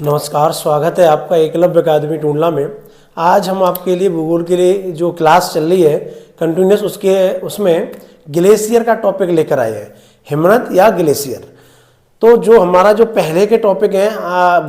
नमस्कार, स्वागत है आपका एकलव्य अकादमी टूंडला में। आज हम आपके लिए भूगोल के लिए जो क्लास चल रही है कंटिन्यूस उसमें ग्लेशियर का टॉपिक लेकर आए हैं, हिमनद या ग्लेशियर। तो जो हमारा जो पहले के टॉपिक हैं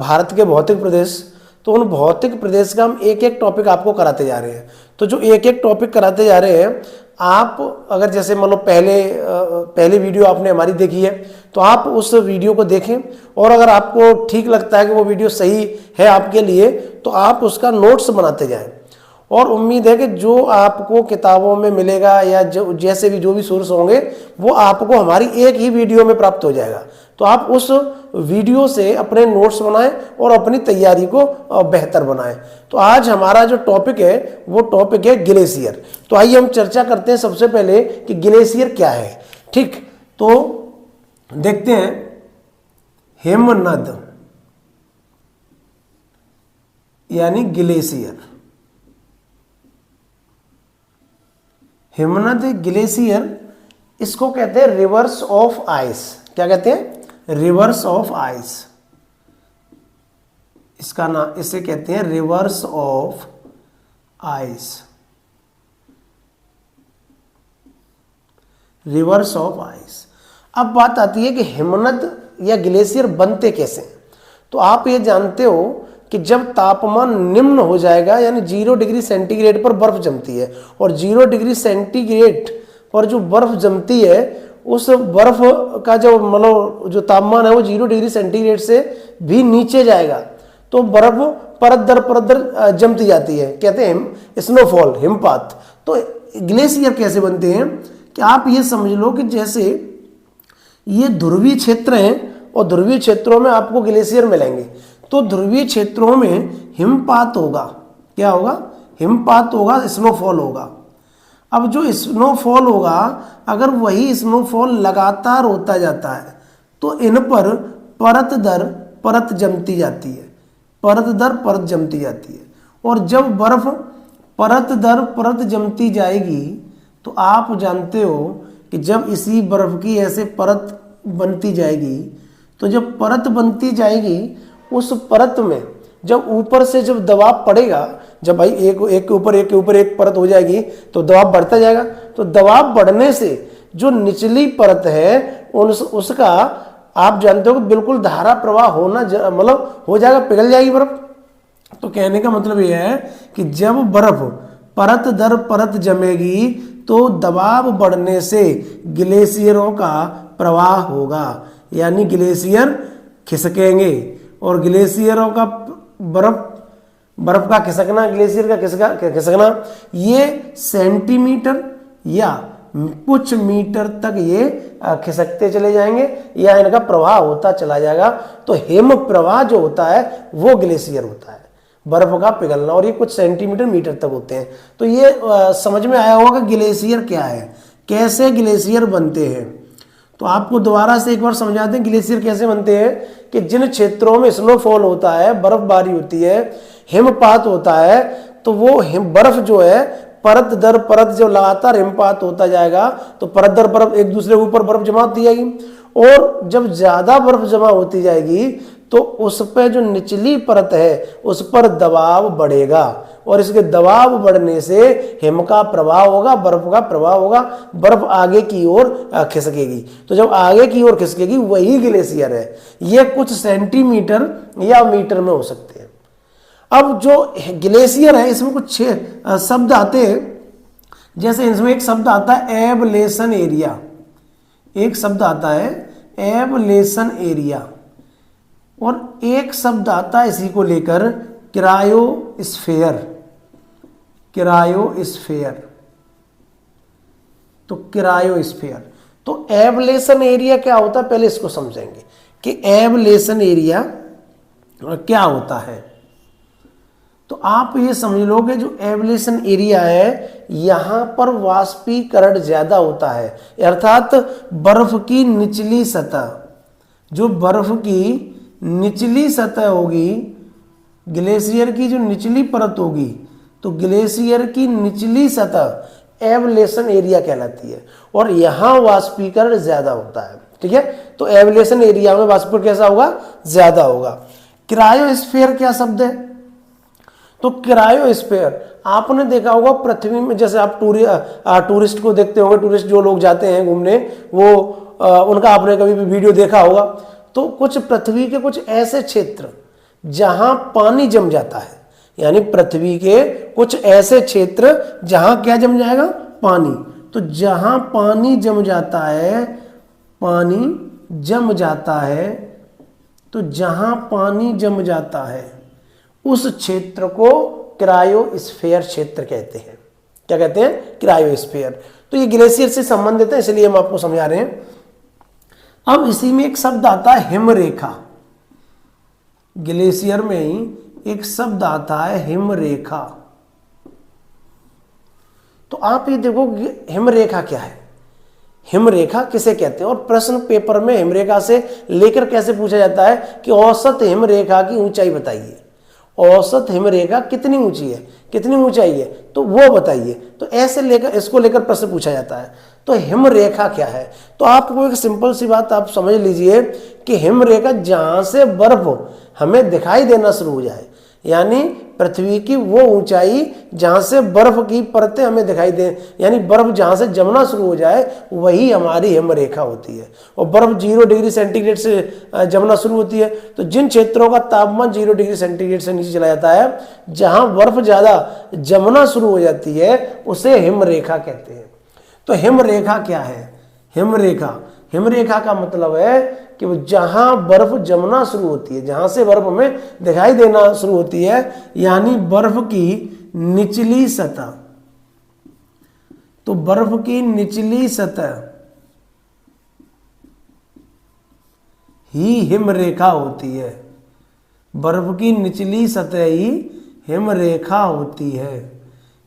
भारत के भौतिक प्रदेश, तो उन भौतिक प्रदेश का हम एक एक टॉपिक आपको कराते जा रहे हैं। तो जो एक एक टॉपिक कराते जा रहे हैं, आप अगर जैसे मान लो पहले वीडियो आपने हमारी देखी है तो आप उस वीडियो को देखें, और अगर आपको ठीक लगता है कि वो वीडियो सही है आपके लिए तो आप उसका नोट्स बनाते जाएं। और उम्मीद है कि जो आपको किताबों में मिलेगा या जैसे भी जो भी सोर्स होंगे वो आपको हमारी एक ही वीडियो में प्राप्त हो जाएगा। तो आप उस वीडियो से अपने नोट्स बनाएं और अपनी तैयारी को बेहतर बनाएं। तो आज हमारा जो टॉपिक है वो टॉपिक है ग्लेशियर। तो आइए हम चर्चा करते हैं सबसे पहले कि ग्लेशियर क्या है। ठीक, तो देखते हैं हिमनद यानी ग्लेशियर। हिमनद ग्लेशियर इसको कहते हैं रिवर्स ऑफ आइस। क्या कहते हैं? Reverse of ice. इसका नाम इसे कहते हैं reverse of ice. Reverse of ice. अब बात आती है कि हिमनद या ग्लेशियर बनते कैसे हैं। तो आप ये जानते हो कि जब तापमान निम्न हो जाएगा यानी 0 डिग्री सेंटीग्रेड पर बर्फ जमती है, और 0 डिग्री सेंटीग्रेड पर जो बर्फ जमती है उस बर्फ का जो मतलब जो तापमान है वो 0 डिग्री सेंटीग्रेड से भी नीचे जाएगा तो बर्फ परत दर जमती जाती है, कहते हैं स्नोफॉल, हिमपात। तो ग्लेशियर कैसे बनते हैं कि आप ये समझ लो कि जैसे ये ध्रुवीय क्षेत्र हैं और ध्रुवीय क्षेत्रों में आपको ग्लेशियर मिलेंगे। तो ध्रुवीय क्षेत्रों में हिमपात होगा। क्या होगा? हिमपात होगा, स्नोफॉल होगा। अब जो स्नोफॉल होगा, अगर वही स्नोफॉल लगातार होता जाता है तो इन पर परत दर परत जमती जाती है, परत दर परत जमती जाती है। और जब बर्फ परत दर परत जमती जाएगी तो आप जानते हो कि जब इसी बर्फ की ऐसे परत बनती जाएगी तो जब परत बनती जाएगी उस परत में जब ऊपर से जब दबाव पड़ेगा, जब भाई एक के ऊपर एक परत हो जाएगी तो दबाव बढ़ता जाएगा। तो दबाव बढ़ने से जो निचली परत है उसका आप जानते हो कि बिल्कुल धारा प्रवाह होना मतलब हो जाएगा, पिघल जाएगी बर्फ। तो कहने का मतलब यह है कि जब बर्फ परत दर परत जमेगी तो दबाव बढ़ने से ग्लेशियरों का प्रवाह होगा, यानी ग्लेशियर खिसकेंगे। और ग्लेशियरों का बर्फ का खिसकना, ग्लेशियर का खिसकना ये सेंटीमीटर या कुछ मीटर तक ये खिसकते चले जाएंगे या इनका प्रवाह होता चला जाएगा। तो हिम प्रवाह जो होता है वो ग्लेशियर होता है, बर्फ का पिघलना, और ये कुछ सेंटीमीटर मीटर तक होते हैं। तो ये समझ में आया होगा कि ग्लेशियर क्या है, कैसे ग्लेशियर बनते हैं। तो आपको दोबारा से एक बार समझाते हैं ग्लेशियर कैसे बनते हैं कि जिन क्षेत्रों में स्नोफॉल होता है, बर्फबारी होती है, हिमपात होता है, तो वो बर्फ जो है परत दर परत जब लगातार हिमपात होता जाएगा तो परत दर परत एक दूसरे के ऊपर बर्फ जमा होती जाएगी, और जब ज्यादा बर्फ जमा होती जाएगी तो उस पर जो निचली परत है उस पर दबाव बढ़ेगा, और इसके दबाव बढ़ने से हिम का प्रवाह होगा, बर्फ का प्रवाह होगा, बर्फ आगे की ओर खिसकेगी। तो जब आगे की ओर खिसकेगी वही ग्लेशियर है। ये कुछ सेंटीमीटर या मीटर में हो सकते हैं। अब जो ग्लेशियर है इसमें कुछ शब्द आते हैं, जैसे इसमें एक शब्द आता है एबलेशन एरिया। एक शब्द आता है एबलेशन एरिया, और एक शब्द आता है इसी को लेकर क्रायोस्फीयर। क्रायोस्फीयर, तो क्रायोस्फीयर। तो एबलेशन एरिया क्या होता है पहले इसको समझेंगे कि एबलेशन एरिया क्या होता है। तो आप ये समझ लो कि जो एबलेशन एरिया है यहां पर वाष्पीकरण ज्यादा होता है, अर्थात बर्फ की निचली सतह, जो बर्फ की निचली सतह होगी, ग्लेशियर की जो निचली परत होगी, तो ग्लेशियर की निचली सतह एबलेशन एरिया कहलाती है, और यहां वाष्पीकरण ज्यादा होता है। ठीक है, तो एबलेशन एरिया में वाष्पीकरण कैसा होगा? ज्यादा होगा। क्रायोस्फीयर क्या शब्द है? तो क्रायोस्फीयर आपने देखा होगा पृथ्वी में, जैसे आप टूरिस्ट को देखते होंगे, टूरिस्ट जो लोग जाते हैं घूमने, वो उनका आपने कभी भी वीडियो देखा होगा। तो कुछ पृथ्वी के कुछ ऐसे क्षेत्र जहां पानी जम जाता है, यानी पृथ्वी के कुछ ऐसे क्षेत्र जहां क्या जम जाएगा? पानी। तो जहां पानी जम जाता है, पानी जम जाता है, तो जहां पानी जम जाता है उस क्षेत्र को क्रायोस्फीयर क्षेत्र कहते हैं। क्या कहते हैं? क्रायोस्फीयर। तो ये ग्लेशियर से संबंधित है, इसलिए हम आपको समझा रहे हैं। अब इसी में एक शब्द आता है हिमरेखा। ग्लेशियर में ही एक शब्द आता है हिमरेखा। तो आप ये देखो हिमरेखा क्या है, हिमरेखा किसे कहते हैं, और प्रश्न पेपर में हिमरेखा से लेकर कैसे पूछा जाता है कि औसत हिमरेखा की ऊंचाई बताइए, औसत हिमरेखा कितनी ऊंची है, कितनी ऊंचाई है, तो वो बताइए। तो ऐसे लेकर इसको लेकर प्रश्न पूछा जाता है। तो हिमरेखा क्या है? तो आपको एक सिंपल सी बात आप समझ लीजिए कि हिमरेखा जहां से बर्फ हमें दिखाई देना शुरू हो जाए, यानी पृथ्वी की वो ऊंचाई जहां से बर्फ की परतें हमें दिखाई दे, यानी बर्फ जहां से जमना शुरू हो जाए, वही हमारी हिमरेखा होती है। और बर्फ 0 डिग्री सेंटीग्रेड से जमना शुरू होती है। तो जिन क्षेत्रों का तापमान 0 डिग्री सेंटीग्रेड से नीचे चला जाता है, जहां बर्फ ज्यादा जमना शुरू हो जाती है, उसे हिमरेखा कहते हैं। तो हिमरेखा क्या है? हिमरेखा, हिमरेखा का मतलब है कि वो जहां बर्फ जमना शुरू होती है, जहां से बर्फ हमें दिखाई देना शुरू होती है, यानी बर्फ की निचली सतह, तो बर्फ की निचली सतह ही हिमरेखा होती है। बर्फ की निचली सतह ही हिमरेखा होती है।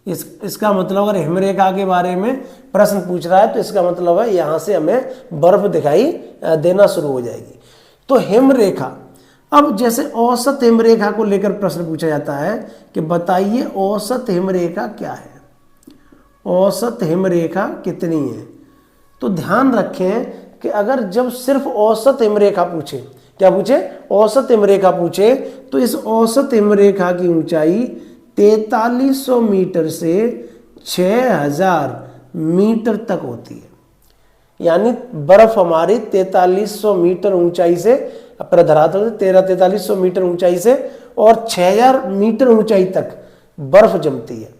इसका मतलब अगर हिमरेखा के बारे में प्रश्न पूछ रहा है तो इसका मतलब है यहां से हमें बर्फ दिखाई देना शुरू हो जाएगी। तो हिमरेखा, अब जैसे औसत हिमरेखा को लेकर प्रश्न पूछा जाता है कि बताइए औसत हिमरेखा क्या है, औसत हिमरेखा कितनी है? तो ध्यान रखें कि अगर जब सिर्फ औसत हिमरेखा पूछे, क्या पूछे? औसत हिमरेखा पूछे, तो इस औसत हिमरेखा की ऊंचाई 4300 मीटर से 6000 मीटर तक होती है। यानी बर्फ हमारी 4300 मीटर ऊंचाई से, धरातल से 4300 मीटर ऊंचाई से और 6000 मीटर ऊंचाई तक बर्फ जमती है।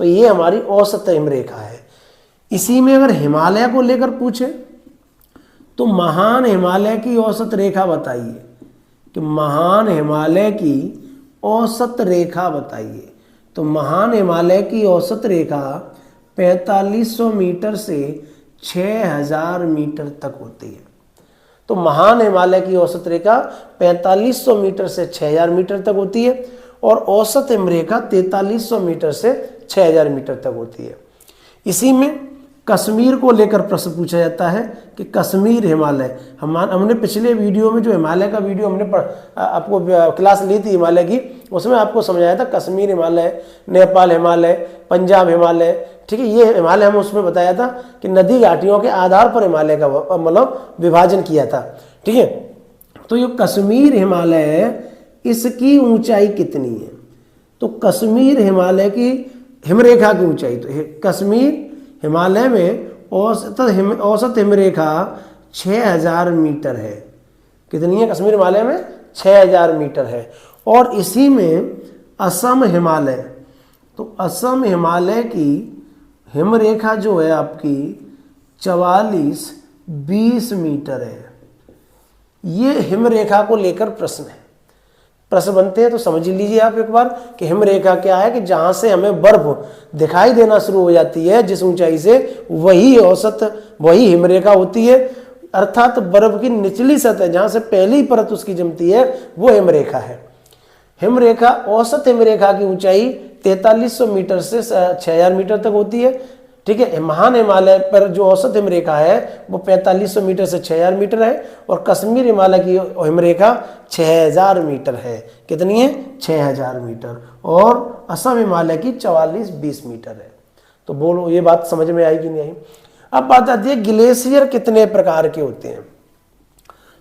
तो ये हमारी औसत हिमरेखा है। इसी में अगर हिमालय को लेकर पूछे तो महान हिमालय की औसत रेखा बताइए, कि महान हिमालय की औसत रेखा बताइए। तो महान हिमालय की औसत रेखा 4500 मीटर से 6000 मीटर तक होती है। तो महान हिमालय की औसत रेखा 4500 मीटर से 6000 मीटर तक होती है और औसत हिमरेखा 4300 मीटर से 6000 मीटर तक होती है। इसी में कश्मीर को लेकर प्रश्न पूछा जाता है कि कश्मीर हिमालय, हमने पिछले वीडियो में जो हिमालय का वीडियो हमने आपको क्लास ली थी हिमालय की, उसमें आपको समझाया था कश्मीर हिमालय, नेपाल हिमालय, पंजाब हिमालय, ठीक है। ये हिमालय हम उसमें बताया था कि नदी घाटियों के आधार पर हिमालय का मतलब विभाजन किया था, ठीक है। तो ये कश्मीर हिमालय है, इसकी ऊंचाई कितनी है? तो कश्मीर हिमालय की हिमरेखा की ऊंचाई, तो कश्मीर हिमालय में औसत हिमरेखा 6000 मीटर है। कितनी है कश्मीर हिमालय में? 6000 मीटर है। और इसी में असम हिमालय, तो असम हिमालय की हिमरेखा जो है आपकी 44-20 मीटर है। ये हिमरेखा को लेकर प्रश्न है, प्रश्न बनते हैं। तो समझ लीजिए आप एक बार कि हिमरेखा क्या है, कि जहां से हमें बर्फ दिखाई देना शुरू हो जाती है जिस ऊंचाई से, वही औसत, वही हिमरेखा होती है। अर्थात बर्फ की निचली सतह जहां से पहली परत उसकी जमती है, वो हिमरेखा है। हिमरेखा, औसत हिमरेखा की ऊंचाई 4300 मीटर से 6000 मीटर तक होती है, ठीक है। महान हिमालय पर जो औसत हिमरेखा है वो 4500 मीटर से 6000 मीटर है और कश्मीर हिमालय की हिमरेखा 6000 मीटर है। कितनी है? 6000 मीटर। और असम हिमालय की 44-20 मीटर है। तो बोलो ये बात समझ में आई कि नहीं आई? अब बात आती है ग्लेशियर कितने प्रकार के होते हैं।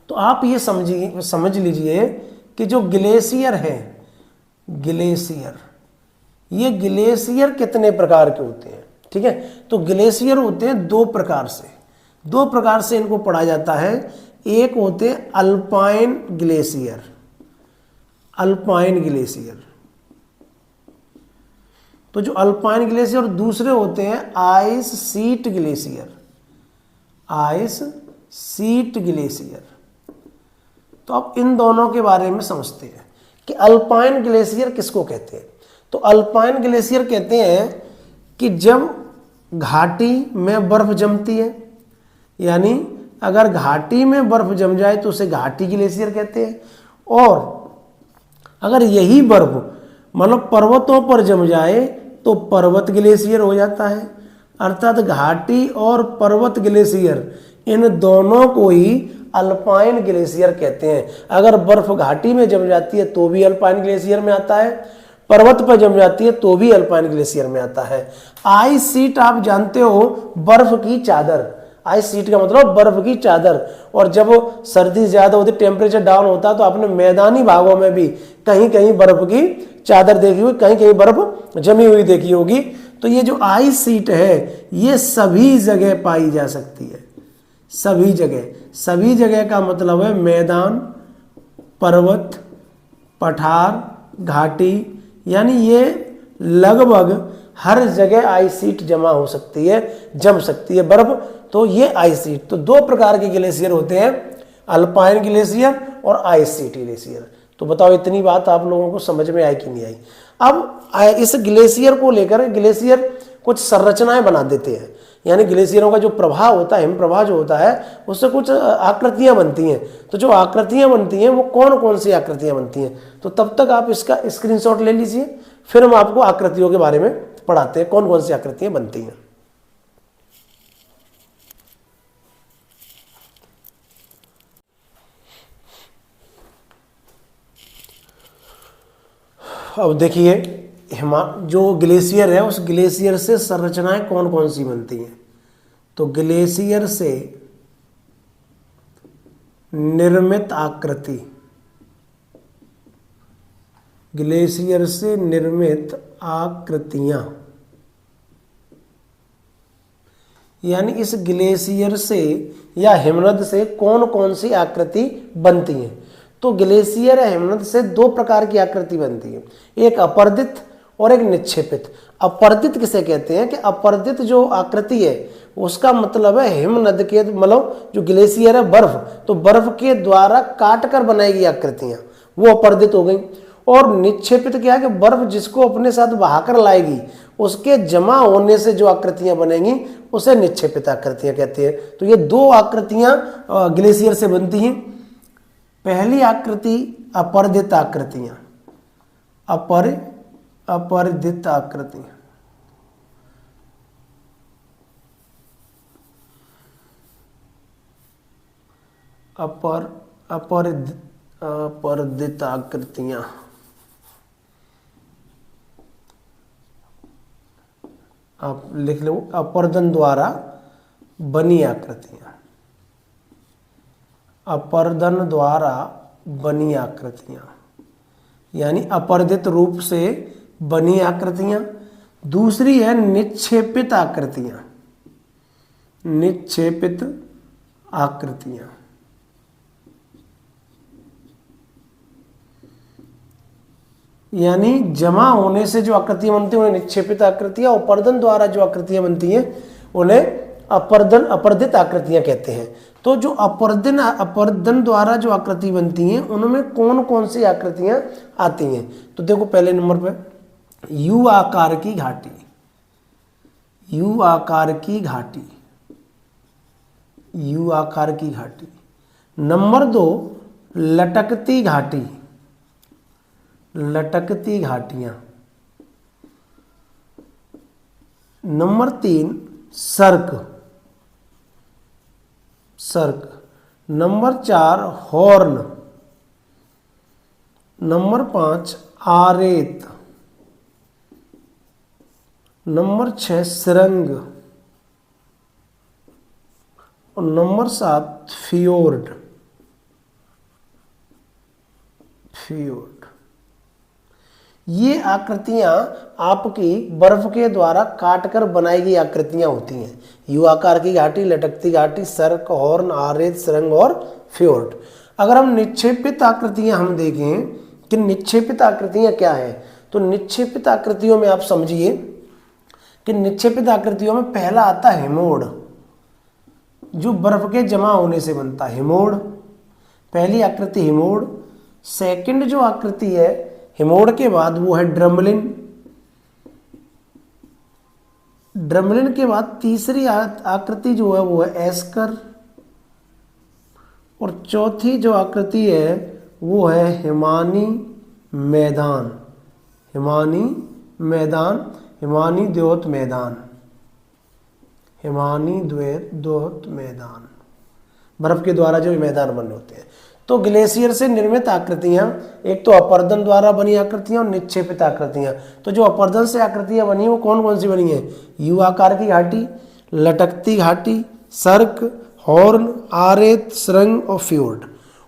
तो आप ये समझ लीजिए कि जो ग्लेशियर है, ग्लेशियर, ये ग्लेशियर कितने प्रकार के होते हैं। ठीक है, तो ग्लेशियर होते हैं दो प्रकार से इनको पढ़ा जाता है। एक होते हैं अल्पाइन ग्लेशियर, अल्पाइन ग्लेशियर, तो जो अल्पाइन ग्लेशियर, और दूसरे होते हैं ice sheet glacier, ice sheet glacier. तो अब इन दोनों के बारे में समझते हैं कि अल्पाइन ग्लेशियर किसको कहते हैं। तो अल्पाइन ग्लेशियर कहते हैं कि जब घाटी में बर्फ जमती है, यानी अगर घाटी में बर्फ जम जाए तो उसे घाटी ग्लेशियर कहते हैं, और अगर यही बर्फ मतलब पर्वतों पर जम जाए तो पर्वत ग्लेशियर हो जाता है। अर्थात घाटी और पर्वत ग्लेशियर इन दोनों को ही अल्पाइन ग्लेशियर कहते हैं। अगर बर्फ घाटी में जम जाती है तो भी अल्पाइन ग्लेशियर में आता है, पर्वत पर जम जाती है तो भी अल्पाइन ग्लेशियर में आता है। आइस शीट आप जानते हो, बर्फ की चादर, आइस शीट का मतलब बर्फ की चादर। और जब सर्दी ज्यादा होती, टेम्परेचर डाउन होता है, तो आपने मैदानी भागों में भी कहीं कहीं बर्फ की चादर देखी हुई, कहीं कहीं बर्फ जमी हुई देखी होगी। तो ये जो आइस शीट है ये सभी जगह पाई जा सकती है, सभी जगह। सभी जगह का मतलब है मैदान, पर्वत, पठार, घाटी, यानी ये लगभग हर जगह आइस शीट जमा हो सकती है, जम सकती है बर्फ। तो ये आइस शीट, तो दो प्रकार के ग्लेशियर होते हैं, अल्पाइन ग्लेशियर और आइस शीट ग्लेशियर। तो बताओ इतनी बात आप लोगों को समझ में आई कि नहीं आई। अब इस ग्लेशियर को लेकर ग्लेशियर कुछ संरचनाएं बना देते हैं, यानी ग्लेशियरों का जो प्रभाव होता है, हिम प्रवाह जो होता है, उससे कुछ आकृतियां बनती हैं। तो जो आकृतियां बनती हैं वो कौन कौन सी आकृतियां बनती हैं, तो तब तक आप इसका स्क्रीनशॉट ले लीजिए, फिर हम आपको आकृतियों के बारे में पढ़ाते हैं कौन कौन सी आकृतियां बनती हैं। अब देखिए, जो ग्लेशियर है उस ग्लेशियर से संरचनाएं कौन कौन सी बनती हैं। तो ग्लेशियर से निर्मित आकृति, ग्लेशियर से निर्मित आकृतियां, यानी इस ग्लेशियर से या हिमनद से कौन कौन सी आकृति बनती है। तो ग्लेशियर या हिमनद से दो प्रकार की आकृति बनती है, एक अपर्दित और एक निक्षेपित। अपर्दित किसे कहते हैं कि अपर्दित जो आकृति है उसका मतलब है हिमनद के, मतलब जो ग्लेशियर है बर्फ, तो बर्फ के द्वारा काट कर बनाई गई आकृतियां, वो अपर्दित हो गई। और निक्षेपित क्या है कि बर्फ जिसको अपने साथ बहाकर लाएगी उसके जमा होने से जो आकृतियां बनेंगी उसे निक्षेपित आकृतियां कहते हैं। तो ये दो आकृतियां ग्लेशियर से बनती हैं। पहली आकृति अपर्दित आकृतियां, अपर्दित आकृतियां, अपर्दित आकृतियां, आप लिख लो, अपर्दन द्वारा बनी आकृतियां, अपर्दन द्वारा बनी आकृतियां, यानी अपर्दित रूप से बनी आकृतियां। दूसरी है निक्षेपित आकृतियां, निक्षेपित आकृतियां, यानी जमा होने से जो आकृतियां बनती हैं उन्हें निक्षेपित आकृतियां, और अपर्दन द्वारा जो आकृतियां बनती हैं उन्हें अपर्दित आकृतियां कहते हैं। तो जो अपर्दन द्वारा जो आकृति बनती हैं उनमें कौन कौन सी आकृतियां आती हैं। तो देखो पहले नंबर पे यू आकार की घाटी, यू आकार की घाटी, यू आकार की घाटी। नंबर 2 लटकती घाटी, लटकती घाटियां। Number 3 cirque, cirque. Number 4 horn. Number 5 arete. Number 6 सिरंग। और नंबर 7 फियोर्ड, फ्यूड। ये आकृतियां आपकी बर्फ के द्वारा काटकर बनाई गई आकृतियां होती हैं। यू आकार की घाटी, लटकती घाटी, सर्क, हॉर्न, आरेत, सुरंग और फ्योर्ड। अगर हम निक्षेपित आकृतियां हम देखें कि निक्षेपित आकृतियां क्या है, तो निक्षेपित आकृतियों में आप समझिए कि निक्षेपित आकृतियों में पहला आता है हिमोड, जो बर्फ के जमा होने से बनता है। हिमोड पहली आकृति हिमोड। सेकंड जो आकृति है हिमोड के बाद वो है ड्रमलिन। ड्रमलिन के बाद तीसरी आकृति जो है वो है एस्कर। और चौथी जो आकृति है वो है हिमानी मैदान। हिमानी मैदान, हिमानी द्योत मैदान, हिमानी द्योत मैदान, बर्फ के द्वारा जो मैदान बने होते हैं। तो ग्लेशियर से निर्मित आकृतियां, एक तो अपर्दन द्वारा बनी आकृतियां और निक्षेपित आकृतियां। तो जो अपर्दन से आकृतियां बनी वो कौन कौन सी बनी है? यू आकार की घाटी, लटकती घाटी, सर्क, हॉर्न, आरेत, सुरंग और फ्योर्ड।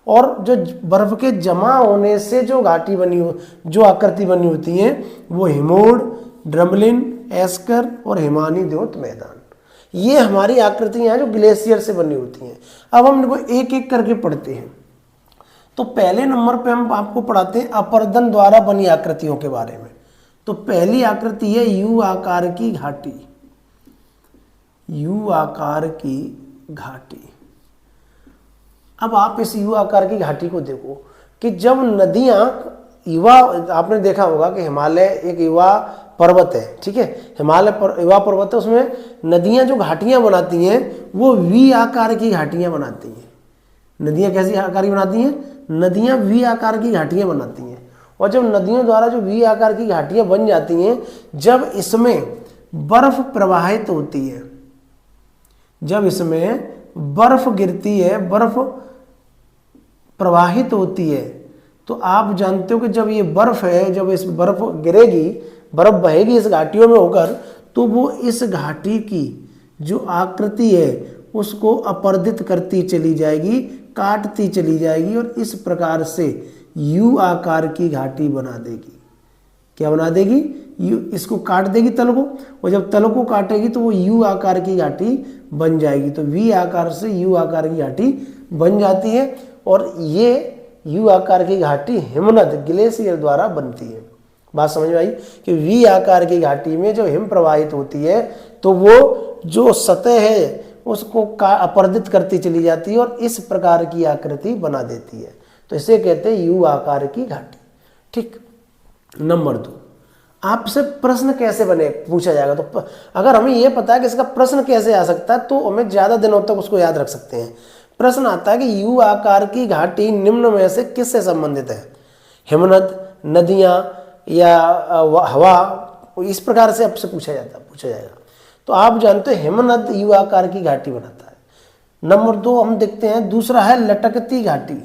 और जो बर्फ के जमा होने से जो घाटी बनी हो, जो आकृति बनी होती है वो हिमोड, ड्रमलिन, एस्कर और हिमानी द्योत मैदान। ये हमारी आकृतियां हैं जो ग्लेशियर से बनी होती हैं। अब हम इनको एक एक करके पढ़ते हैं। तो पहले नंबर पे हम आपको पढ़ाते हैं अपर्दन द्वारा बनी आकृतियों के बारे में। तो पहली आकृति है यू आकार की घाटी। यू आकार की घाटी। अब आप इस यू आकार की घाटी को देखो कि जब नदियां, युवा, आपने देखा होगा कि हिमालय एक युवा पर्वत है, ठीक है, हिमालय युवा पर्वत है, उसमें नदियां जो घाटियां बनाती हैं वो वी आकार की घाटियां बनाती हैं। नदियां कैसी आकार की बनाती हैं? नदियां वी आकार की घाटियां बनाती हैं। और जब नदियों द्वारा जो वी आकार की घाटियां बन जाती हैं, जब इसमें बर्फ प्रवाहित होती है, जब इसमें बर्फ गिरती है, बर्फ प्रवाहित होती है, तो आप जानते हो कि जब ये बर्फ है, जब इस बर्फ गिरेगी, बर्फ बहेगी इस घाटियों में होकर, तो वो इस घाटी की जो आकृति है उसको अपर्दित करती चली जाएगी, काटती चली जाएगी और इस प्रकार से यू आकार की घाटी बना देगी। क्या बना देगी? यू, इसको काट देगी तल को, और जब तल को काटेगी तो वो यू आकार की घाटी बन जाएगी। तो वी आकार से यू आकार की घाटी बन जाती है। और ये यू आकार की घाटी हिमनद ग्लेशियर द्वारा बनती है। बात समझ में आई कि वी आकार की घाटी में जो हिम प्रवाहित होती है तो वो जो सतह है उसको अपर्दित करती चली जाती है और इस प्रकार की आकृति बना देती है। तो इसे कहते हैं यू आकार की घाटी। ठीक। नंबर 2, आपसे प्रश्न कैसे बने पूछा जाएगा। तो अगर हमें यह पता है कि इसका प्रश्न कैसे आ सकता है तो हमें ज्यादा दिनों तक उसको याद रख सकते हैं। प्रश्न आता है कि यू आकार की घाटी निम्न में से किससे संबंधित है? हिमनद, नदियां या हवा, इस प्रकार से आपसे पूछा जाएगा। तो आप जानते हैं हिमनद यू आकार की घाटी बनाता है। नंबर 2 हम देखते हैं, दूसरा है लटकती घाटी।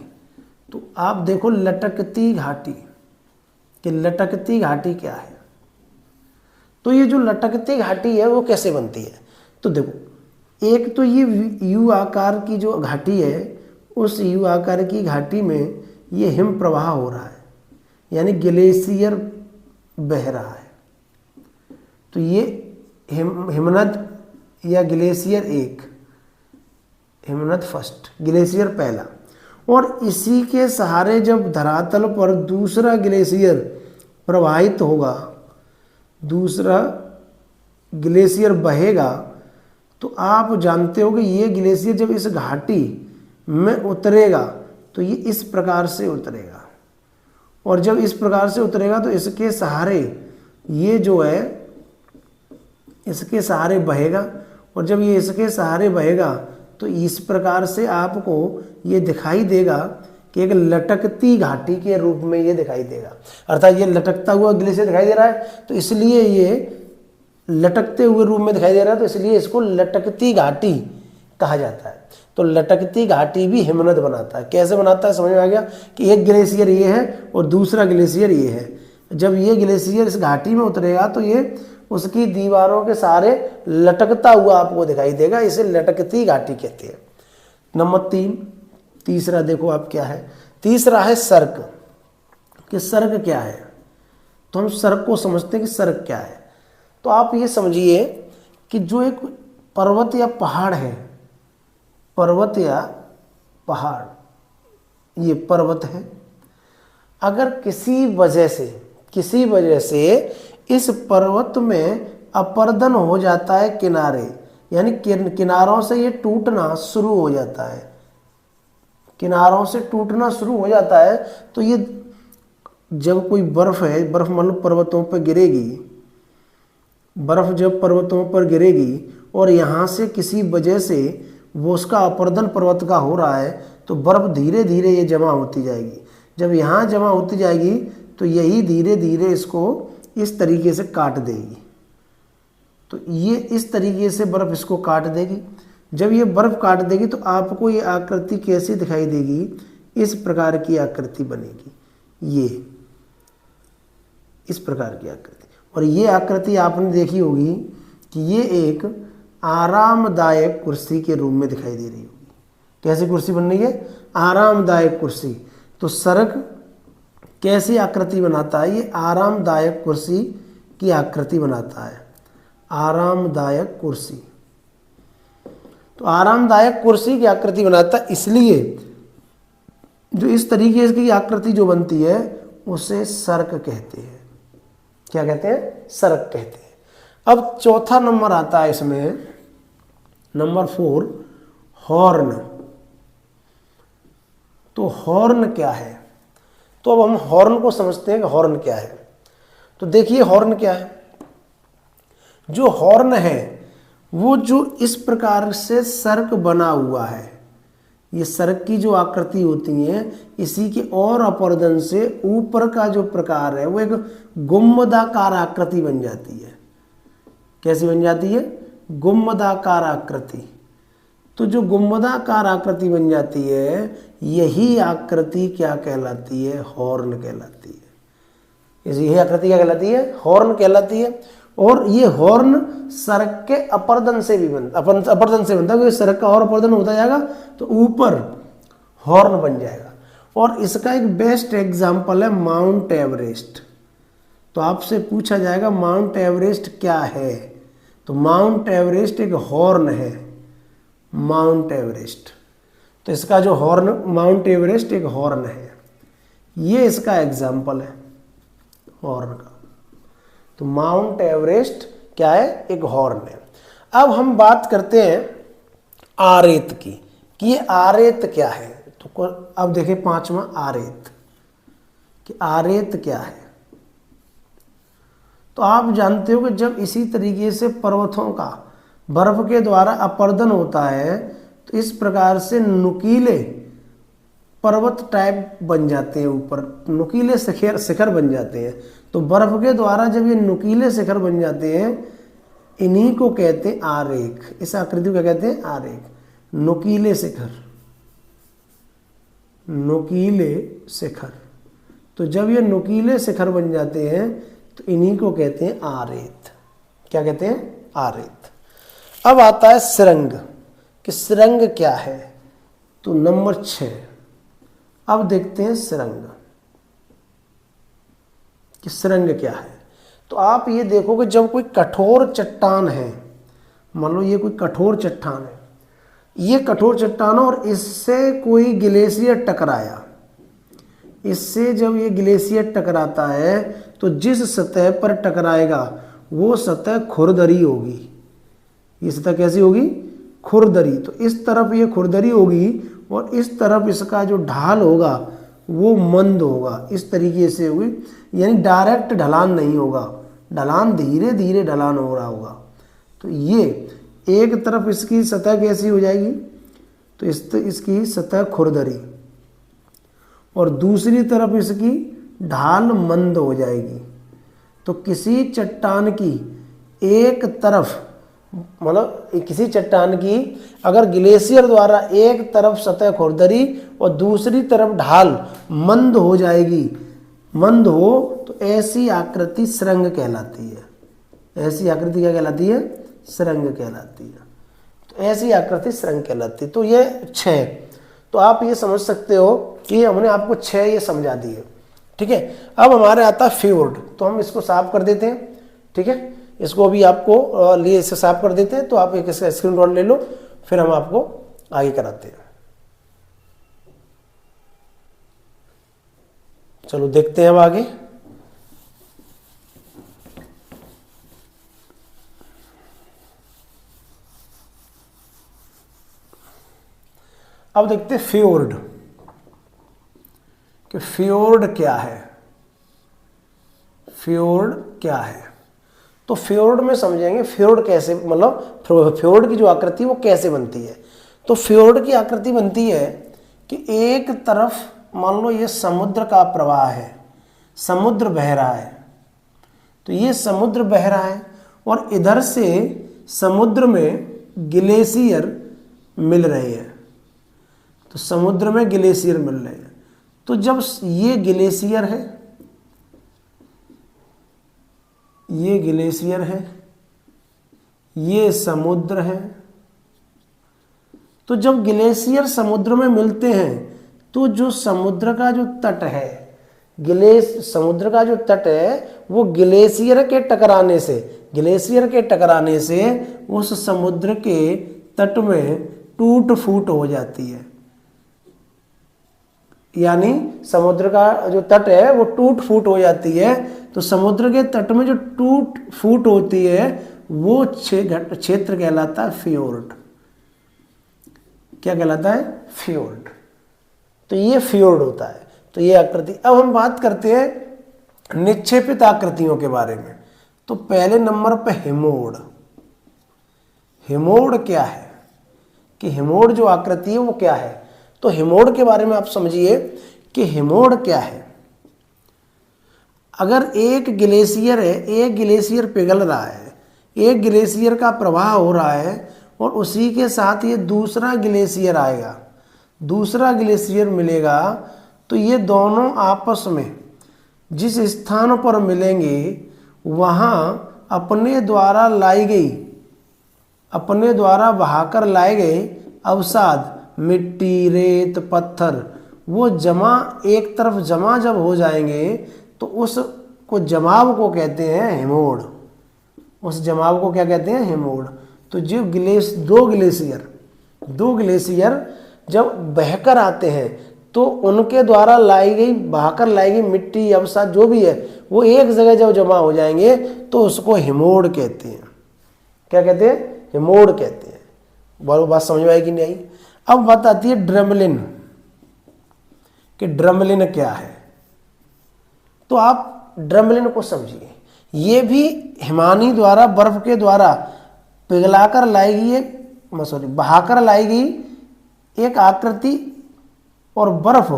तो आप देखो लटकती घाटी कि लटकती घाटी क्या है। तो ये जो लटकती घाटी है वो कैसे बनती है? तो देखो, एक तो ये यू आकार की जो घाटी है, उस यू आकार की घाटी में ये हिम प्रवाह हो रहा है, यानी ग्लेशियर बह रहा है। तो ये हिमनद या ग्लेशियर 1, हिमनद फर्स्ट, ग्लेशियर पहला। और इसी के सहारे जब धरातल पर दूसरा ग्लेशियर प्रवाहित होगा, दूसरा ग्लेशियर बहेगा, तो आप जानते हो कि ये ग्लेशियर जब इस घाटी में उतरेगा तो ये इस प्रकार से उतरेगा। और जब इस प्रकार से उतरेगा तो इसके सहारे ये जो है इसके सहारे बहेगा। और जब ये इसके सहारे बहेगा तो इस प्रकार से आपको ये दिखाई देगा कि एक लटकती घाटी के रूप में ये दिखाई देगा। अर्थात ये लटकता हुआ ग्लेशियर दिखाई दे रहा है, तो इसलिए ये लटकते हुए रूप में दिखाई दे रहा है, तो इसलिए इसको लटकती घाटी कहा जाता है। तो लटकती घाटी भी हिमनद बनाता है। कैसे बनाता है समझ में आ गया कि एक ग्लेशियर ये है और दूसरा ग्लेशियर ये है। जब ये ग्लेशियर इस घाटी में उतरेगा तो ये उसकी दीवारों के सहारे लटकता हुआ आपको दिखाई देगा, इसे लटकती घाटी कहते हैं। नंबर 3, तीसरा देखो आप क्या है। तीसरा है सर्क। कि सर्ग क्या है, तो हम सर्ग को समझते हैं कि सर्ग क्या है। तो आप ये समझिए कि जो एक पर्वत या पहाड़ है, पर्वत या पहाड़, ये पर्वत है, अगर किसी वजह से इस पर्वत में अपर्दन हो जाता है किनारे, यानी किनारों से ये टूटना शुरू हो जाता है, किनारों से टूटना शुरू हो जाता है, तो ये जब कोई बर्फ है, बर्फ मतलब पर्वतों पर गिरेगी, बर्फ जब पर्वतों पर गिरेगी और यहाँ से किसी वजह से वो उसका अपर्दन पर्वत का हो रहा है, तो बर्फ धीरे धीरे ये जमा होती जाएगी। जब यहाँ जमा होती जाएगी तो यही धीरे धीरे इसको इस तरीके से काट देगी। तो ये इस तरीके से बर्फ इसको काट देगी। जब ये बर्फ काट देगी तो आपको ये आकृति कैसी दिखाई देगी, इस प्रकार की आकृति बनेगी, ये इस प्रकार की आकृति। और ये आकृति आपने देखी होगी कि ये एक आरामदायक कुर्सी के रूप में दिखाई दे रही होगी। कैसी कुर्सी बन रही है? आरामदायक कुर्सी। तो सर्ग कैसी आकृति बनाता है? ये आरामदायक कुर्सी की आकृति बनाता है, आरामदायक कुर्सी। तो आरामदायक कुर्सी की आकृति बनाता है, इसलिए जो इस तरीके की आकृति जो बनती है उसे सर्ग कहते हैं। क्या कहते हैं? सर्ग कहते हैं। अब चौथा नंबर आता है इसमें, नंबर 4, हॉर्न। तो हॉर्न क्या है? तो अब हम हॉर्न को समझते हैं कि हॉर्न क्या है। तो देखिए हॉर्न क्या है। जो हॉर्न है वो जो इस प्रकार से सर्ग बना हुआ है, ये सर्ग की जो आकृति होती है, इसी के और अपर्दन से ऊपर का जो प्रकार है वो एक गुंबदाकार आकृति बन जाती है। कैसी बन जाती है? गुंबदाकार आकृति। तो जो गुंबदाकार आकृति बन जाती है, यही आकृति क्या कहलाती है? हॉर्न कहलाती है। यही आकृति क्या कहलाती है? हॉर्न कहलाती है। और ये हॉर्न सर्ग के अपर्दन से भी बनता, अपर्दन से बनता है। सर्ग का और अपर्दन होता जाएगा तो ऊपर हॉर्न बन जाएगा। और इसका एक बेस्ट एग्जाम्पल है माउंट एवरेस्ट। तो आपसे पूछा जाएगा माउंट एवरेस्ट क्या है? तो माउंट एवरेस्ट एक हॉर्न है, माउंट एवरेस्ट। तो इसका जो हॉर्न, माउंट एवरेस्ट एक हॉर्न है, ये इसका एग्जाम्पल है हॉर्न का। तो माउंट एवरेस्ट क्या है? एक हॉर्न है। अब हम बात करते हैं आरेत की, कि ये आरेत क्या है। तो अब देखिए 5वां आरेत, कि आरेत क्या है। तो आप जानते हो कि जब इसी तरीके से पर्वतों का बर्फ के द्वारा अपर्दन होता है तो इस प्रकार से नुकीले पर्वत टाइप बन जाते हैं, ऊपर नुकीले शिखर बन जाते हैं। तो बर्फ के द्वारा जब ये नुकीले शिखर बन जाते हैं, इन्हीं को कहते हैं आरेख। इस आकृति को क्या कहते हैं? आरेख। नुकीले शिखर, नुकीले शिखर। तो जब ये नुकीले शिखर बन जाते हैं तो इन्हीं को कहते हैं आरेत। क्या कहते हैं? आरेत। अब आता है सुरंग, कि सुरंग क्या है। तो नंबर 6, अब देखते हैं सुरंग, कि सुरंग क्या है। तो आप ये देखो कि जब कोई कठोर चट्टान है, मान लो ये कोई कठोर चट्टान है, ये कठोर चट्टान और इससे कोई ग्लेशियर टकराया, इससे जब ये ग्लेशियर टकराता है तो जिस सतह पर टकराएगा वो सतह खुरदरी होगी। ये सतह कैसी होगी? खुरदरी। तो इस तरफ ये खुरदरी होगी और इस तरफ इसका जो ढाल होगा वो मंद होगा, इस तरीके से होगी, यानी डायरेक्ट ढलान नहीं होगा, ढलान धीरे धीरे ढलान हो रहा होगा। तो ये एक तरफ इसकी सतह कैसी हो जाएगी? तो इसकी सतह खुरदरी, और दूसरी तरफ इसकी ढाल मंद हो जाएगी। तो किसी चट्टान की एक तरफ, मतलब किसी चट्टान की अगर ग्लेशियर द्वारा एक तरफ सतह खुरदरी और दूसरी तरफ ढाल मंद हो जाएगी, मंद हो, तो ऐसी आकृति सुरंग कहलाती है। ऐसी आकृति क्या कहलाती है? सुरंग कहलाती है। तो ऐसी आकृति सुरंग कहलाती है। तो ये 6, तो आप ये समझ सकते हो कि हमने आपको 6 ये समझा दिए। ठीक है। अब हमारे आता है फ्योर्ड, तो हम इसको साफ कर देते हैं। ठीक है, इसको अभी आपको लिए इसे साफ कर देते हैं। तो आप एक इसका स्क्रीन ले लो, फिर हम आपको आगे कराते हैं। चलो देखते हैं अब आगे। अब देखते हैं फ्योर्ड, कि फ्योर्ड क्या है। फ्योर्ड क्या है, तो फ्योर्ड में समझेंगे फ्योर्ड कैसे, मतलब फ्योर्ड की जो आकृति वो कैसे बनती है। तो फ्योर्ड की आकृति बनती है कि एक तरफ मान लो ये समुद्र का प्रवाह है, समुद्र बह रहा है, तो ये समुद्र बह रहा है और इधर से समुद्र में ग्लेशियर मिल रहे हैं। तो समुद्र में ग्लेशियर मिल रहे हैं, तो जब ये ग्लेशियर है, ये ग्लेशियर है, ये समुद्र है, तो जब ग्लेशियर समुद्र में मिलते हैं तो जो समुद्र का जो तट है, समुद्र का जो तट है वो ग्लेशियर के टकराने से, ग्लेशियर के टकराने से उस समुद्र के तट में टूट फूट हो जाती है। यानी समुद्र का जो तट है वो टूट फूट हो जाती है। तो समुद्र के तट में जो टूट फूट होती है वो क्षेत्र कहलाता है फ्योर्ड। क्या कहलाता है? फ्योर्ड। तो ये फ्योर्ड होता है। तो ये आकृति। अब हम बात करते हैं निक्षेपित आकृतियों के बारे में। तो पहले नंबर पे हेमोड। हेमोड क्या है कि हेमोड जो आकृति है वो क्या है। तो हेमोड के बारे में आप समझिए कि हेमोड क्या है। अगर एक ग्लेशियर है, एक ग्लेशियर पिघल रहा है, एक ग्लेशियर का प्रवाह हो रहा है और उसी के साथ ये दूसरा ग्लेशियर आएगा, दूसरा ग्लेशियर मिलेगा, तो ये दोनों आपस में जिस स्थान पर मिलेंगे वहाँ अपने द्वारा लाई गई, अपने द्वारा बहाकर लाए गए अवसाद, मिट्टी, रेत, पत्थर, वो जमा एक तरफ जमा जब हो जाएंगे तो उस को जमाव को कहते हैं हेमोड। उस जमाव को क्या कहते हैं? हेमोड। तो जो दो ग्लेशियर जब बहकर आते हैं तो उनके द्वारा लाई गई, बहाकर लाई गई मिट्टी, अवसाद जो भी है वो एक जगह जब जमा हो जाएंगे तो उसको हेमोड कहते हैं। क्या कहते हैं? हेमोड कहते हैं। बराबर बात समझ में आई कि नहीं आई? अब बात आती है ड्रमलिन, कि ड्रमलिन क्या है। तो आप ड्रमलिन को समझिए, ये भी हिमानी द्वारा, बर्फ के द्वारा पिघलाकर लाई गई, बहाकर लाई गई एक आकृति, और बर्फ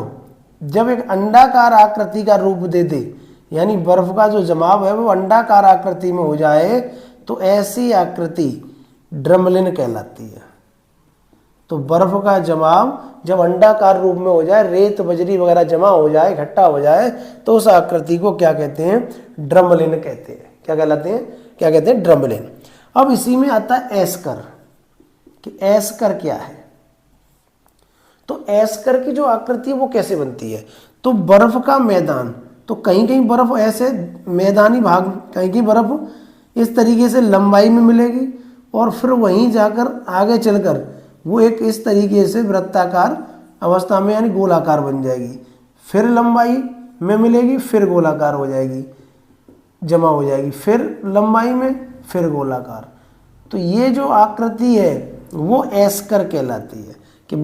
जब एक अंडाकार आकृति का रूप दे दे, यानी बर्फ का जो जमाव है वो अंडाकार आकृति में हो जाए, तो ऐसी आकृति ड्रमलिन कहलाती है। तो बर्फ का जमाव जब अंडाकार रूप में हो जाए, रेत बजरी वगैरह जमा हो जाए, इकट्ठा हो जाए, तो उस आकृति को क्या कहते हैं? ड्रमलिन कहते हैं। क्या कहलाते हैं? क्या कहते हैं? ड्रमलिन। अब इसी में आता है एस्कर, कि एस्कर क्या है। तो एस्कर की जो आकृति है वो कैसे बनती है। तो बर्फ का मैदान, तो कहीं कहीं बर्फ ऐसे मैदानी भाग, कहीं की बर्फ इस तरीके से लंबाई में मिलेगी और फिर वहीं जाकर आगे चलकर वो एक इस तरीके से वृत्ताकार अवस्था में यानी गोलाकार बन जाएगी, फिर लंबाई में मिलेगी, फिर गोलाकार हो जाएगी, जमा हो जाएगी, फिर लंबाई में, फिर गोलाकार। तो ये जो आकृति है वो एस्कर कहलाती है, कि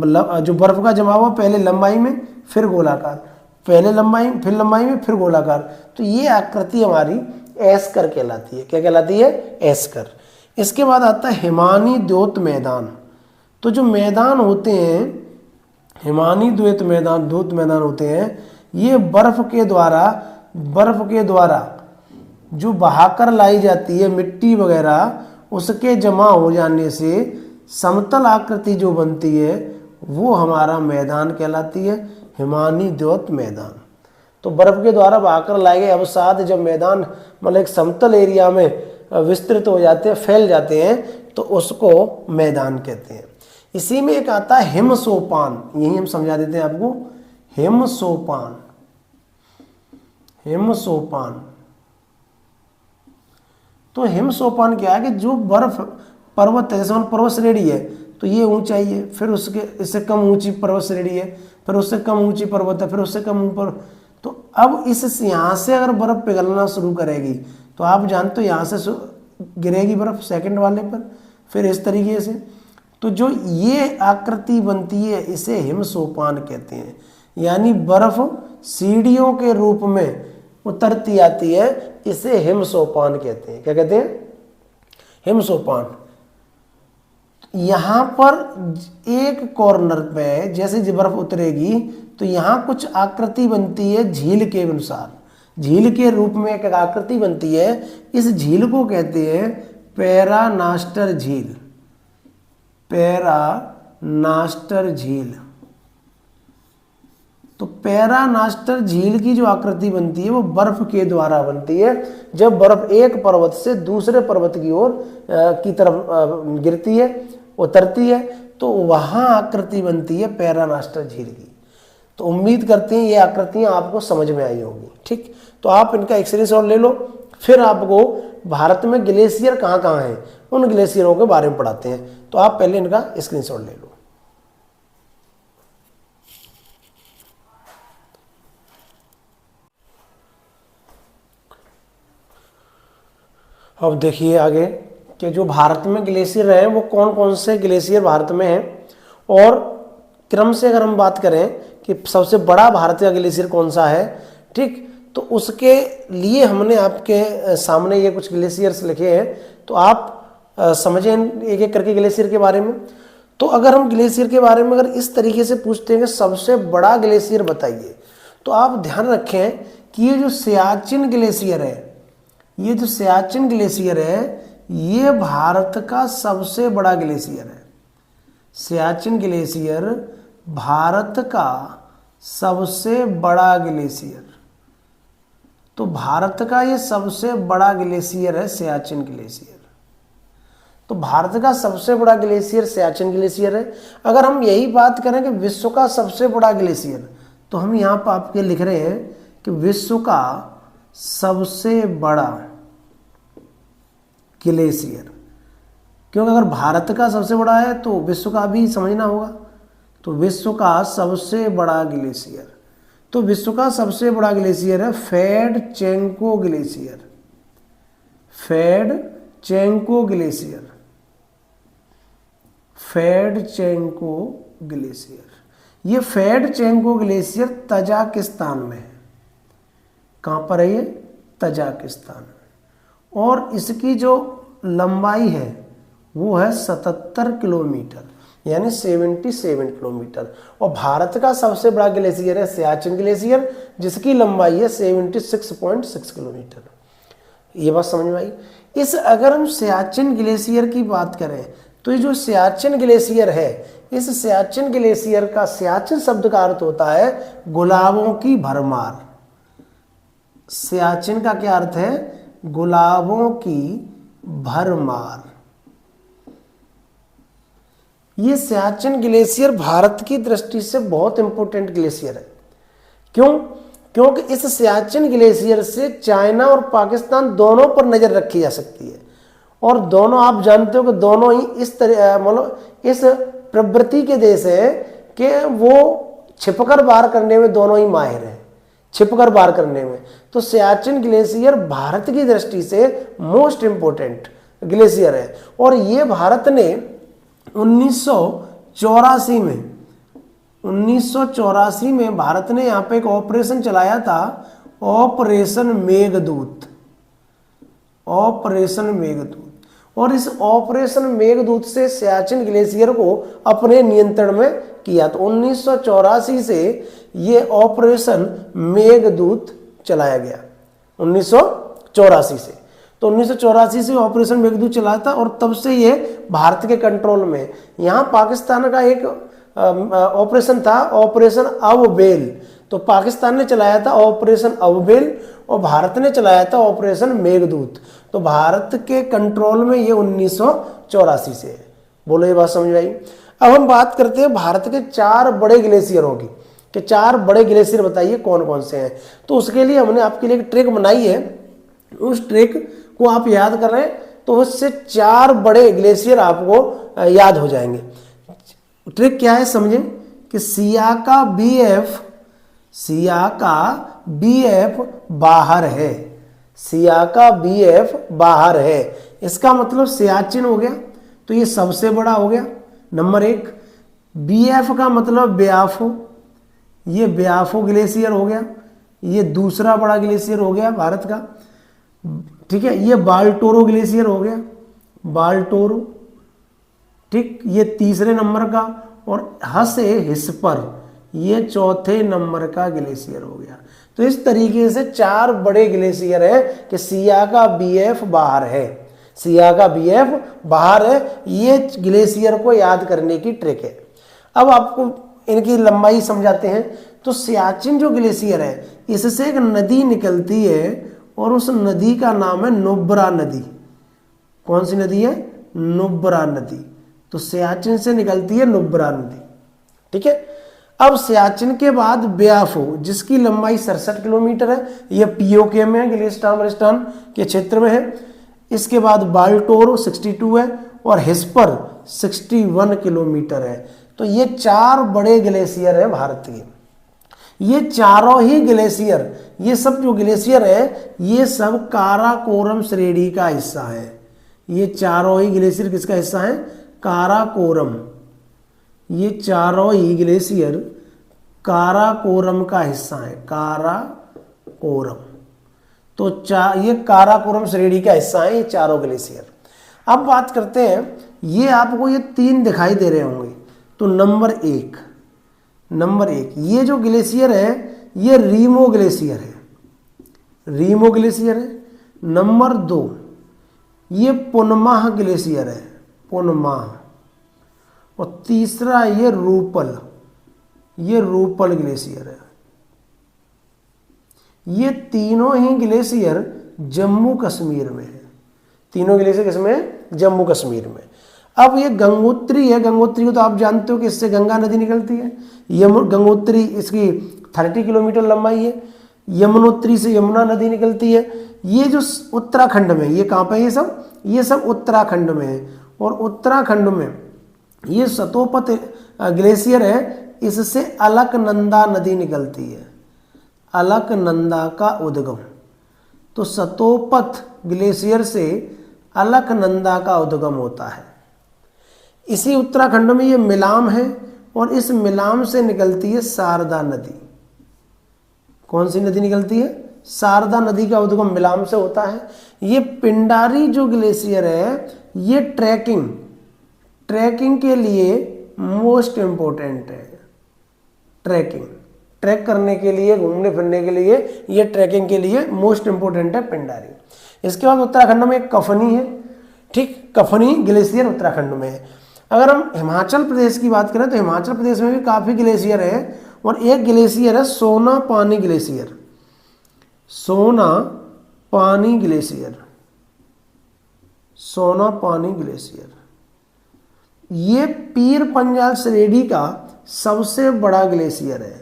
जो बर्फ का जमा हुआ पहले लंबाई में फिर गोलाकार, पहले लंबाई फिर लंबाई में फिर गोलाकार। तो ये आकृति हमारी एस्कर कहलाती है। क्या कहलाती है? एस्कर। इसके बाद आता है हिमानी द्योत मैदान। तो जो मैदान होते हैं, हिमानी द्वैत मैदान, द्योत मैदान होते हैं, ये बर्फ के द्वारा जो बहाकर लाई जाती है मिट्टी वगैरह, उसके जमा हो जाने से समतल आकृति जो बनती है वो हमारा मैदान कहलाती है, हिमानी द्योत मैदान। तो बर्फ के द्वारा बहाकर लाए गए अवसाद जब मैदान मतलब एक समतल एरिया में विस्तृत हो जाते हैं, फैल जाते हैं, तो उसको मैदान कहते हैं। इसी में एक आता है हिमसोपान, यही हम समझा देते हैं आपको, हिमसोपान। हिमसोपान। तो हिमसोपान क्या है कि जो बर्फ पर्वत है, जैसे पर्वत श्रेणी है तो ये ऊंचाई है, फिर उसके इससे कम ऊंची पर्वत श्रेणी है, फिर उससे कम ऊंची पर्वत है, फिर उससे कम ऊपर। तो अब इस यहाँ से अगर बर्फ पिघलना शुरू करेगी तो आप जानते हो यहाँ से गिरेगी बर्फ सेकंड वाले पर, फिर इस तरीके से। तो जो ये आकृति बनती है इसे हिमसोपान कहते हैं, यानी बर्फ सीढ़ियों के रूप में उतरती आती है, इसे हिमसोपान कहते हैं। क्या कहते हैं? हिमसोपान। यहां पर एक कॉर्नर पे जैसे बर्फ उतरेगी तो यहां कुछ आकृति बनती है झील के अनुसार, झील के रूप में एक आकृति बनती है। इस झील को कहते हैं पैरानास्टर झील, पैरानास्टर झील। तो पैरानास्टर झील की जो आकृति बनती है वो बर्फ के द्वारा बनती है। जब बर्फ एक पर्वत से दूसरे पर्वत की ओर की तरफ गिरती है, उतरती है, तो वहां आकृति बनती है पैरानास्टर झील की। तो उम्मीद करते हैं ये आकृतियां आपको समझ में आई होंगी। ठीक, तो आप इनका एक स्क्रीनशॉट ले लो, फिर आपको भारत में ग्लेशियर कहाँ कहाँ हैं उन ग्लेशियरों के बारे में पढ़ाते हैं। तो आप पहले इनका स्क्रीनशॉट ले लो। अब देखिए आगे कि जो भारत में ग्लेशियर हैं वो कौन कौन से ग्लेशियर भारत में हैं, और क्रम से अगर हम बात करें कि सबसे बड़ा भारत का ग्लेशियर कौन सा है, ठीक, तो उसके लिए हमने आपके सामने ये कुछ ग्लेशियर्स लिखे हैं। तो आप समझें एक एक करके ग्लेशियर के बारे में। तो अगर हम ग्लेशियर के बारे में अगर इस तरीके से पूछते हैं कि सबसे बड़ा ग्लेशियर बताइए, तो आप ध्यान रखें कि ये जो सियाचिन ग्लेशियर है, ये जो सियाचिन ग्लेशियर है ये भारत का सबसे बड़ा ग्लेशियर है। सियाचिन ग्लेशियर भारत का सबसे बड़ा ग्लेशियर। तो भारत का ये सबसे बड़ा ग्लेशियर है सियाचिन ग्लेशियर। तो भारत का सबसे बड़ा ग्लेशियर सियाचिन ग्लेशियर है। अगर हम यही बात करें कि विश्व का सबसे बड़ा ग्लेशियर, तो हम यहाँ पर आपके लिख रहे हैं कि विश्व का सबसे बड़ा ग्लेशियर, क्योंकि अगर भारत का सबसे बड़ा है तो विश्व का भी समझना होगा। तो विश्व का सबसे बड़ा ग्लेशियर, तो विश्व का सबसे बड़ा ग्लेशियर है फेडचेंको ग्लेशियर, फेडचेंको ग्लेशियर, फेडचेंको ग्लेशियर। ये फेडचेंको ग्लेशियर तजाकिस्तान में है। कहाँ पर है ये? तजाकिस्तान। और इसकी जो लंबाई है वो है 77 किलोमीटर, यानी 77 किलोमीटर। और भारत का सबसे बड़ा ग्लेशियर है सियाचिन ग्लेशियर, जिसकी लंबाई है 76.6 किलोमीटर। ये बात समझ में आई। इस अगर हम सियाचिन ग्लेशियर की बात करें तो ये जो सियाचिन ग्लेशियर है, इस सियाचिन ग्लेशियर का सियाचिन शब्द का अर्थ होता है गुलाबों की भरमार। सियाचिन का क्या अर्थ है? गुलाबों की भरमार। ये सियाचिन ग्लेशियर भारत की दृष्टि से बहुत इंपॉर्टेंट ग्लेशियर है। क्यों? क्योंकि इस सियाचिन ग्लेशियर से चाइना और पाकिस्तान दोनों पर नजर रखी जा सकती है। और दोनों आप जानते हो कि दोनों ही इस तरह मतलब इस प्रवृत्ति के देश हैं कि वो छिपकर वार करने में दोनों ही माहिर हैं, छिपकर वार करने में। तो सियाचिन ग्लेशियर भारत की दृष्टि से मोस्ट इंपोर्टेंट ग्लेशियर है। और ये भारत ने 1984 में भारत ने यहाँ पे एक ऑपरेशन चलाया था, ऑपरेशन मेघदूत, ऑपरेशन मेघदूत। और इस ऑपरेशन मेघदूत से सियाचिन ग्लेशियर को अपने नियंत्रण में किया। तो 1984 से ये ऑपरेशन मेघदूत चलाया गया, 1984 से। तो 1984 से ऑपरेशन मेघदूत चला था और तब से ये भारत के कंट्रोल में। यहाँ पाकिस्तान का एक ऑपरेशन था, ऑपरेशन अवबेल। तो पाकिस्तान ने चलाया था ऑपरेशन अवबेल और भारत ने चलाया था ऑपरेशन मेघदूत। तो भारत के कंट्रोल में ये 1984 से है। बोलो, ये बात समझ आई। अब हम बात करते हैं भारत के 4 बड़े ग्लेशियरों की। कि 4 बड़े ग्लेशियर बताइए कौन कौन से हैं। तो उसके लिए हमने आपके लिए एक ट्रिक बनाई है, उस ट्रिक को आप याद कर रहे हैं तो उससे 4 बड़े ग्लेशियर आपको याद हो जाएंगे। ट्रिक क्या है समझें कि सियाका बीएफ बाहर है, सियाका बीएफ बाहर है, इसका मतलब सियाचिन हो गया, तो ये सबसे बड़ा हो गया नंबर 1। बीएफ का मतलब ब्याफो, ये ब्याफो ग्लेशियर हो गया, ये दूसरा बड़ा ग्लेशियर हो गया भारत का, ठीक है। ये बाल्टोरो ग्लेशियर हो गया, बाल्टोरो, ठीक, ये तीसरे नंबर का, और हिस्पर ये चौथे नंबर का ग्लेशियर हो गया। तो इस तरीके से 4 बड़े ग्लेशियर हैं कि सियाका बीएफ बाहर है, सियाका बीएफ बाहर है, ये ग्लेशियर को याद करने की ट्रिक है। अब आपको इनकी लंबाई समझाते हैं। तो सियाचिन जो ग्लेशियर है इससे एक नदी निकलती है और उस नदी का नाम है नुब्रा नदी। कौन सी नदी है? नुब्रा नदी। तो सियाचिन से निकलती है नुब्रा नदी, ठीक है। अब सियाचिन के बाद ब्याफो जिसकी लंबाई 67 किलोमीटर है, यह पीओके में है, गिलिस्तान के क्षेत्र में है। इसके बाद बाल्टोरो 62 है और हिस्पर 61 किलोमीटर है। तो ये 4 बड़े ग्लेशियर हैं भारत के। ये चारों ही ग्लेशियर, ये सब जो ग्लेशियर है ये सब काराकोरम श्रेणी का हिस्सा है। ये चारों ही ग्लेशियर किसका हिस्सा है? काराकोरम। ये चारों ही ग्लेशियर काराकोरम का हिस्सा है, काराकोरम। तो ये काराकोरम श्रेणी का हिस्सा है ये चारों ग्लेशियर। अब बात करते हैं, ये आपको ये 3 दिखाई दे रहे होंगे। तो नंबर 1 ये जो ग्लेशियर है ये रीमो ग्लेशियर है, रीमो ग्लेशियर है। नंबर 2 ये पुनमाह ग्लेशियर है, पुनमाह। और तीसरा ये रूपल ग्लेशियर है। ये तीनों ही ग्लेशियर जम्मू कश्मीर में है, तीनों ग्लेशियर किसमें है? जम्मू कश्मीर में। अब ये गंगोत्री है, गंगोत्री को तो आप जानते हो कि इससे गंगा नदी निकलती है। गंगोत्री इसकी 30 किलोमीटर लंबाई है। यमुनोत्री से यमुना नदी निकलती है। ये जो उत्तराखंड में, ये कहाँ पे है? ये सब उत्तराखंड में है। और उत्तराखंड में ये सतोपत ग्लेशियर है, इससे अलकनंदा नदी निकलती है, अलकनंदा का उद्गम। तो सतोपत ग्लेशियर से अलकनंदा का उद्गम होता है। इसी उत्तराखंड में ये मिलाम है और इस मिलाम से निकलती है शारदा नदी। कौन सी नदी निकलती है? शारदा नदी का उद्गम मिलाम से होता है। ये पिंडारी जो ग्लेशियर है ये ट्रैकिंग के लिए मोस्ट इंपोर्टेंट है। ट्रैक करने के लिए, घूमने फिरने के लिए, ये ट्रैकिंग के लिए मोस्ट इंपोर्टेंट है पिंडारी। इसके बाद उत्तराखंड में एक कफनी है, ठीक, कफनी ग्लेशियर उत्तराखंड में है। अगर हम हिमाचल प्रदेश की बात करें तो हिमाचल प्रदेश में भी काफ़ी ग्लेशियर है और एक ग्लेशियर है सोना पानी ग्लेशियर, सोना पानी ग्लेशियर, सोना पानी ग्लेशियर। ये पीर पंजाल श्रेणी का सबसे बड़ा ग्लेशियर है,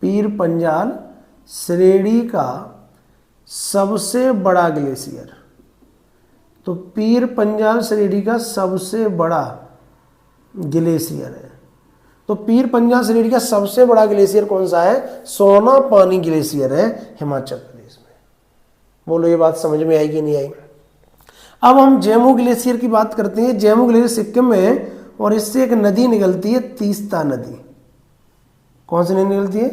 पीर पंजाल श्रेणी का सबसे बड़ा ग्लेशियर। तो पीर पंजाल श्रेणी का सबसे बड़ा ग्लेशियर है। तो पीर पंजाल श्रेणी का सबसे बड़ा ग्लेशियर कौन सा है? सोना पानी ग्लेशियर है हिमाचल प्रदेश में। बोलो ये बात समझ में आई कि नहीं आई? अब हम जेमू ग्लेशियर की बात करते हैं। जेमू ग्लेशियर सिक्किम में है और इससे एक नदी निकलती है, तीस्ता नदी। कौन सी नदी निकलती है?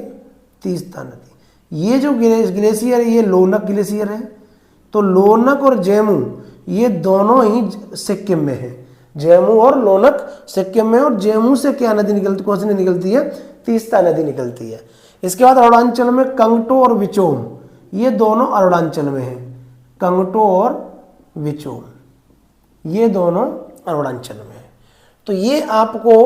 तीस्ता नदी। ये जो ग्लेशियर है ये लोनक ग्लेशियर है। तो लोनक और जेमू ये दोनों ही सिक्किम में है, जेमू और लोनक सिक्किम में। और जेमू से क्या नदी निकलती, कौन सी नदी निकलती है? तीस्ता नदी निकलती है। इसके बाद अरुणाचल में कंगटो और विचोम, ये दोनों अरुणाचल में है, कंगटो और विचोम, ये दोनों अरुणाचल में है। तो ये आपको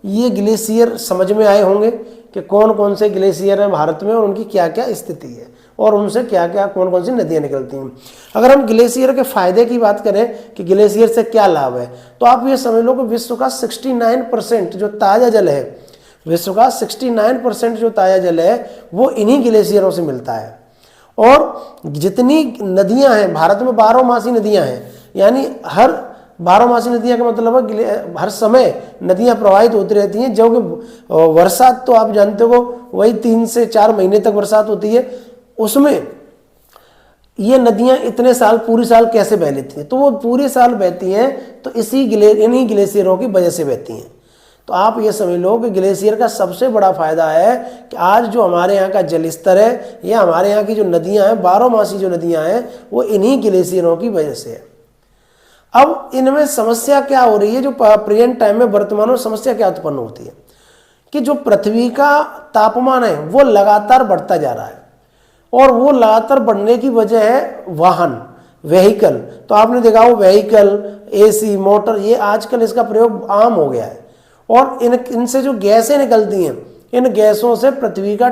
ये ग्लेशियर समझ में आए होंगे कि कौन कौन से ग्लेशियर हैं भारत में और उनकी क्या क्या स्थिति है और उनसे क्या क्या कौन कौन सी नदियाँ निकलती हैं। अगर हम ग्लेशियर के फायदे की बात करें कि ग्लेशियर से क्या लाभ है, तो आप ये समझ लो कि विश्व का 69% जो ताज़ा जल है विश्व का 69% जो ताजा जल है वो इन्हीं ग्लेशियरों से मिलता है। और जितनी नदियां हैं भारत में, 12मासी नदियां हैं, यानी हर 12मासी नदियां का मतलब है हर समय नदियां प्रवाहित होती रहती हैं। जो कि बरसात तो आप जानते हो वही 3 से 4 महीने तक बरसात होती है, उसमें ये नदियां इतने साल पूरी साल कैसे बह लेती हैं? तो वो पूरे साल बहती हैं तो इन्हीं ग्लेशियरों की वजह से बहती हैं। तो आप ये समझ लो कि ग्लेशियर का सबसे बड़ा फायदा है कि आज जो हमारे यहाँ का जल स्तर है या हमारे यहाँ की जो नदियां हैं, 12मासी जो नदियां हैं, वो इन्हीं ग्लेशियरों की वजह से है। अब इनमें समस्या क्या हो रही है, जो प्रेजेंट टाइम में वर्तमान में समस्या क्या उत्पन्न होती है कि जो पृथ्वी का तापमान है वो लगातार बढ़ता जा रहा है, और वो लगातार बढ़ने की वजह है वाहन, व्हीकल। तो आपने देखा हो व्हीकल, एसी, मोटर, ये आजकल इसका प्रयोग आम हो गया है। और इनसे जो गैसें निकलती हैं, इन गैसों से पृथ्वी का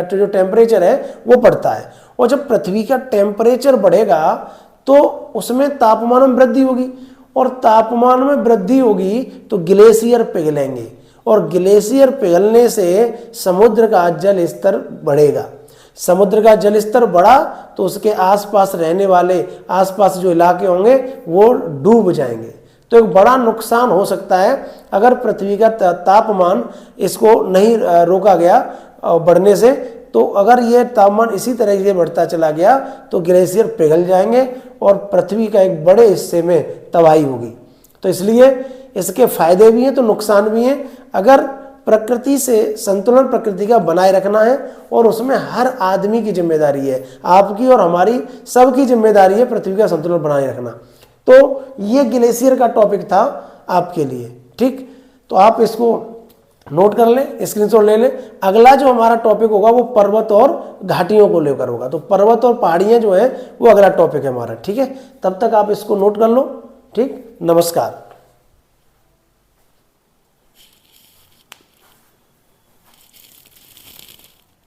जो टेम्परेचर है वो बढ़ता है। और जब पृथ्वी का टेम्परेचर बढ़ेगा तो उसमें तापमान में वृद्धि होगी, और तापमान में वृद्धि होगी तो ग्लेशियर पिघलेंगे, और ग्लेशियर पिघलने से समुद्र का जल स्तर बढ़ेगा। समुद्र का जल स्तर बढ़ा तो उसके आसपास रहने वाले आसपास जो इलाके होंगे वो डूब जाएंगे। तो एक बड़ा नुकसान हो सकता है अगर पृथ्वी का तापमान इसको नहीं रोका गया बढ़ने से। तो अगर ये तापमान इसी तरह से बढ़ता चला गया तो ग्लेशियर पिघल जाएंगे और पृथ्वी का एक बड़े हिस्से में तबाही होगी। तो इसलिए इसके फायदे भी हैं तो नुकसान भी हैं। अगर प्रकृति से संतुलन प्रकृति का बनाए रखना है, और उसमें हर आदमी की जिम्मेदारी है, आपकी और हमारी सबकी जिम्मेदारी है पृथ्वी का संतुलन बनाए रखना। तो ये ग्लेशियर का टॉपिक था आपके लिए, ठीक। तो आप इसको नोट कर लें, स्क्रीनशॉट ले लें। अगला जो हमारा टॉपिक होगा वो पर्वत और घाटियों को लेकर होगा। तो पर्वत और पहाड़ियाँ जो है वो अगला टॉपिक है हमारा, ठीक है। तब तक आप इसको नोट कर लो, ठीक। नमस्कार।